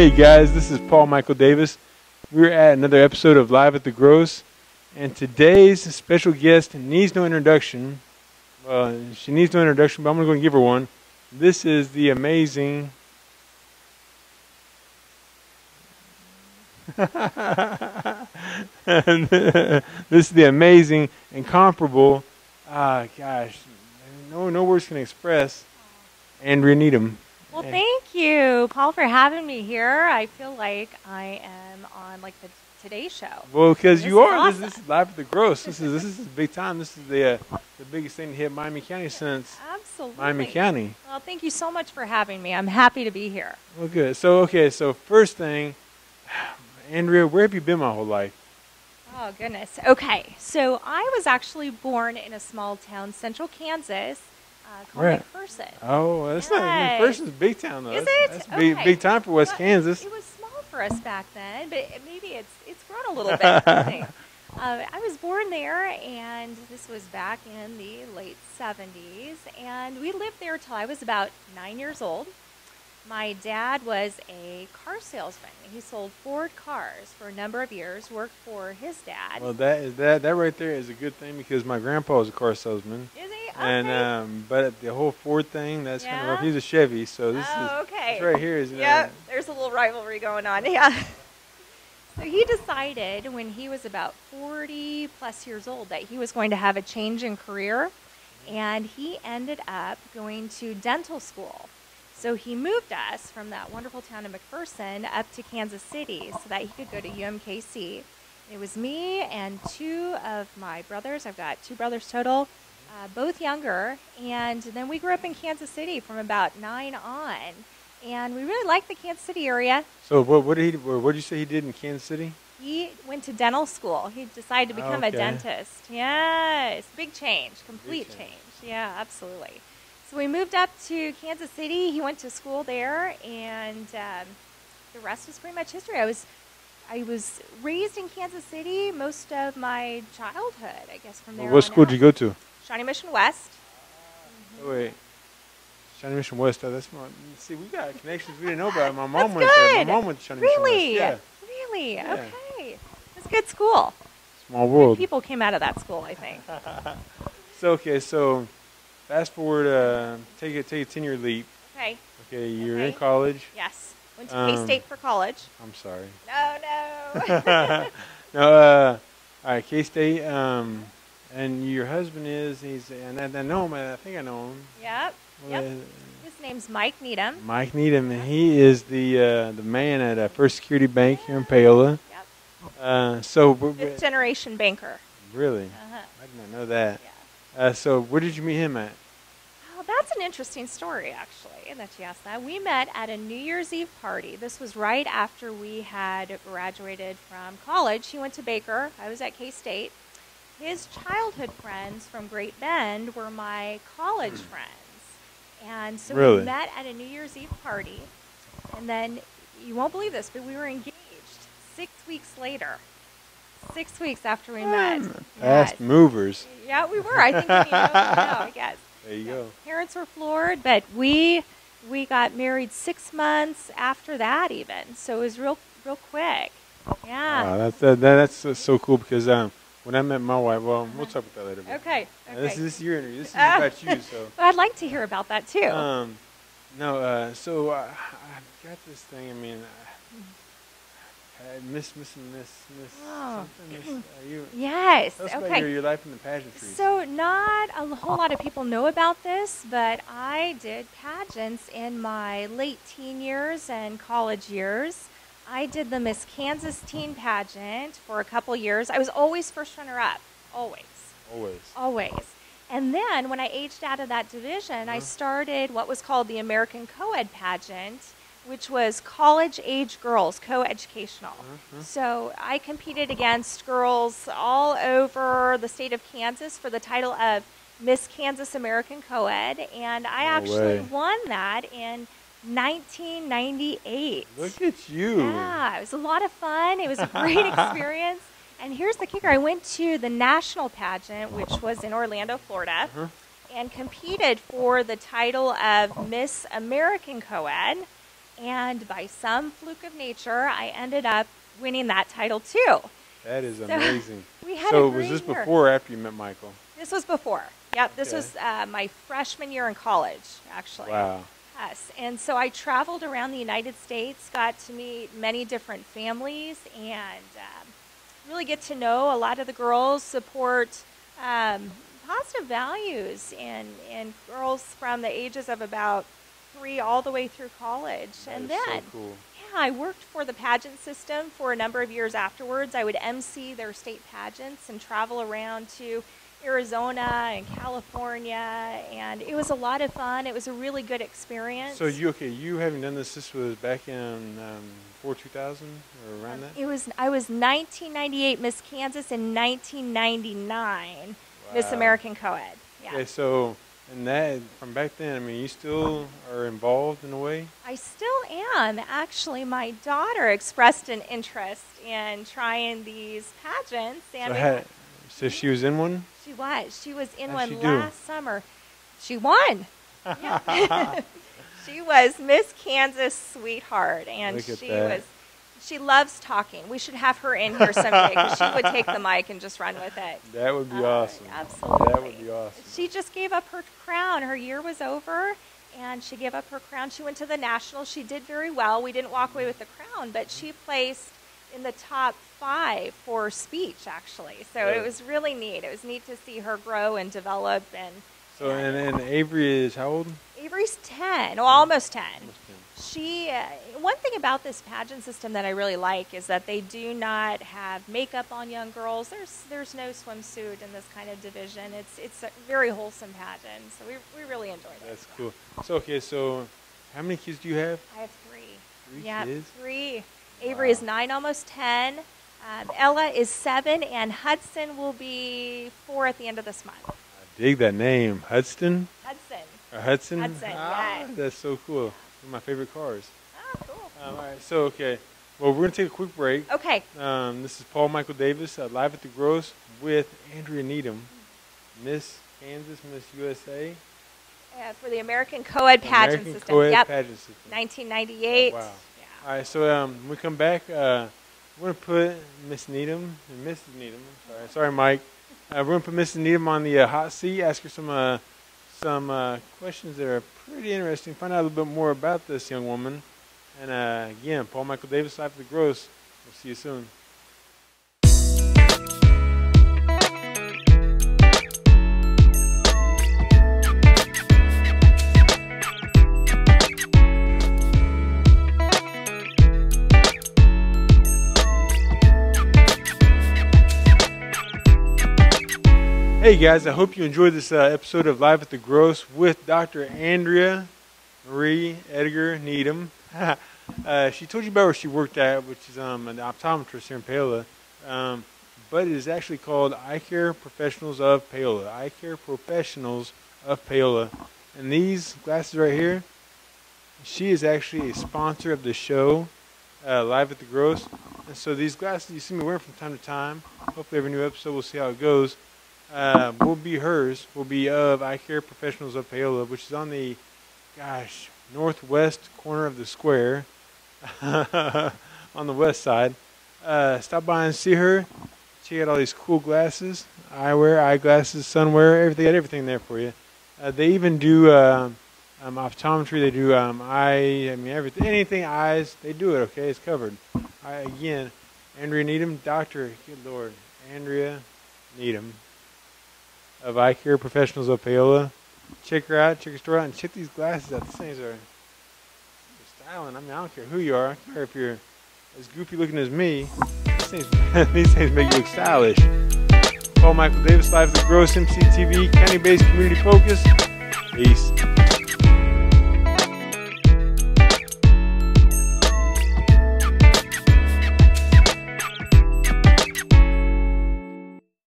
Hey guys, this is Paul Michael Davis. We're at another episode of Live at the Gross, and today's special guest needs no introduction. She needs no introduction, but I'm going to give her one. This is the amazing... This is the amazing, incomparable, gosh, no words can express, Andrea Needham. Well, thank you, Paul, for having me here. I feel like I am on like the Today Show. Well, because you are. Awesome. This is Live at the Gross. This is big time. This is the biggest thing to hit Miami County since Miami County. Well, thank you so much for having me. I'm happy to be here. Well, good. So first thing, Andrea, where have you been my whole life? Oh, goodness. Okay, so I was actually born in a small town, central Kansas, called McPherson. Oh, that's not McPherson's a big town though. Is it? That's big time for West Kansas. It was small for us back then, but maybe it's grown a little bit. I think. I was born there, and this was back in the late 70s, and we lived there till I was about 9 years old. My dad was a car salesman. He sold Ford cars for a number of years, worked for his dad. Well, that right there is a good thing because my grandpa was a car salesman. Is he? Okay. And but the whole Ford thing, that's kind of rough. He's a Chevy, so this right here is there's a little rivalry going on. Yeah. So he decided when he was about 40 plus years old that he was going to have a change in career, and he ended up going to dental school. So he moved us from that wonderful town of McPherson up to Kansas City so that he could go to UMKC. It was me and two of my brothers. I've got two brothers total, both younger. And then we grew up in Kansas City from about 9 on. And we really liked the Kansas City area. So what did you say he did in Kansas City? He went to dental school. He decided to become a dentist. Yes, big change, complete change. Yeah, absolutely. So we moved up to Kansas City. He went to school there, and the rest was pretty much history. I was raised in Kansas City most of my childhood, I guess, from there on. What school did you go to? Shawnee Mission West. Oh, wait. Shawnee Mission West. See, we got connections we didn't know about. My mom went there. My mom went to Shawnee Mission West. Yeah. Really? Yeah. Okay. It's a good school. Small world. People came out of that school, I think. So fast forward, take a 10-year leap. Okay. Okay, you're in college. Yes. Went to K-State for college. I'm sorry. No. No, all right, K-State, and your husband and I know him, I think I know him. Yep. His name's Mike Needham. Mike Needham, and he is the man at First Security Bank here in Paola. Yep. Fifth generation banker. Really? I did not know that. Yeah. So where did you meet him at? Oh, that's an interesting story, actually, that you asked that. We met at a New Year's Eve party. This was right after we had graduated from college. He went to Baker. I was at K-State. His childhood friends from Great Bend were my college friends. And so we met at a New Year's Eve party. And then, you won't believe this, but we were engaged 6 weeks later. 6 weeks after we met. Fast movers. Yeah, we were. I think I guess. There you go. Parents were floored, but we got married 6 months after that even. So it was real quick. Yeah. Wow, that's so cool because when I met my wife, well, we'll talk about that later. Okay. This is your interview. This is about you. So. Well, I'd like to hear about that too. So I've got this thing. I mean, miss something. Yes. Tell us about your life in the pageantry. So not a whole lot of people know about this, but I did pageants in my late teen years and college years. I did the Miss Kansas Teen Pageant for a couple years. I was always first runner-up. Always. And then when I aged out of that division, I started what was called the American Co-ed pageant, which was college-age girls, co-educational. So I competed against girls all over the state of Kansas for the title of Miss Kansas American Co-ed, and I actually won that in 1998. Look at you. Yeah, it was a lot of fun. It was a great experience. And here's the kicker. I went to the national pageant, which was in Orlando, Florida, and competed for the title of Miss American Co-ed. And by some fluke of nature, I ended up winning that title too. That is amazing. We had so a great was this year. before or after you met Michael? This was before. Yep, this Okay. was my freshman year in college, actually. Wow. Yes, and so I traveled around the United States, got to meet many different families, and really get to know a lot of the girls, support positive values in girls from the ages of about 3 all the way through college. That and is then, so cool. yeah, I worked for the pageant system for a number of years afterwards. I would MC their state pageants and travel around to Arizona and California, and it was a lot of fun. It was a really good experience. So you haven't done this. This was back in before 2000 or around that. I was 1998 Miss Kansas and 1999 Miss Wow. American Co-ed. Yeah. Okay, so and that from back then, I mean, you still are involved in a way. I still am. Actually, my daughter expressed an interest in trying these pageants, and So she was in one. she was. She was in How'd one she do? last summer. She won. Yeah. She was Miss Kansas Sweetheart, and Look at that. she loves talking. We should have her in here someday because she would take the mic and just run with it. That would be awesome. Absolutely. That would be awesome. She just gave up her crown. Her year was over, and she gave up her crown. She went to the Nationals. She did very well. We didn't walk away with the crown, but she placed in the top 5 for speech, actually. So Right. it was really neat. It was neat to see her grow and develop. So and Avery is how old? Avery's 10, well, almost 10. Almost 10. She, one thing about this pageant system that I really like is that they do not have makeup on young girls. There's no swimsuit in this kind of division. It's a very wholesome pageant, so we really enjoyed it. That's cool. So how many kids do you have? I have 3. 3 Yeah, kids? 3. Avery is 9, almost 10. Ella is 7, and Hudson will be 4 at the end of this month. I dig that name, Hudson. Hudson. Hudson. Hudson, Ah, yes. that's so cool. One of my favorite cars. Oh, cool. All right. So okay. Well, we're gonna take a quick break. Okay. This is Paul Michael Davis live at the Gross with Andrea Needham, Miss Kansas, Miss USA. For the American Co-ed pageant American system. Co-ed Yep. pageant system. 1998. Wow. Yeah. All right. So when we come back, we're gonna put Miss Needham and Mrs. Needham. Sorry, Mike. We're gonna put Mrs. Needham on the hot seat. Ask her some questions that are pretty interesting. Find out a little bit more about this young woman. And again, Paul Michael Davis live at the Gross. We'll see you soon. Hey guys, I hope you enjoyed this episode of Live at the Gross with Dr. Andrea Marie Edgar Needham. She told you about where she worked at, which is an optometrist here in Paola. But it is actually called Eye Care Professionals of Paola. Eye Care Professionals of Paola. And these glasses right here, she is actually a sponsor of the show, Live at the Gross. And so these glasses you see me wearing from time to time. Hopefully every new episode we'll see how it goes. Will be hers, will be of Eye Care Professionals of Paola, which is on the, northwest corner of the square, on the west side. Stop by and see her. She got all these cool glasses, eyewear, eyeglasses, sunwear, everything, got everything there for you. They even do optometry. They do everything, anything eyes. They do it. Okay, it's covered. Again, Andrea Needham, Doctor. Good Lord, Andrea Needham of Eye Care Professionals of Paola. Check her out, check her store out, and check these glasses out. These things are styling. I mean, I don't care who you are. I don't care if you're as goofy looking as me. These things make you look stylish. Paul Michael Davis live at the Gross MCTV, county-based community focus. Peace.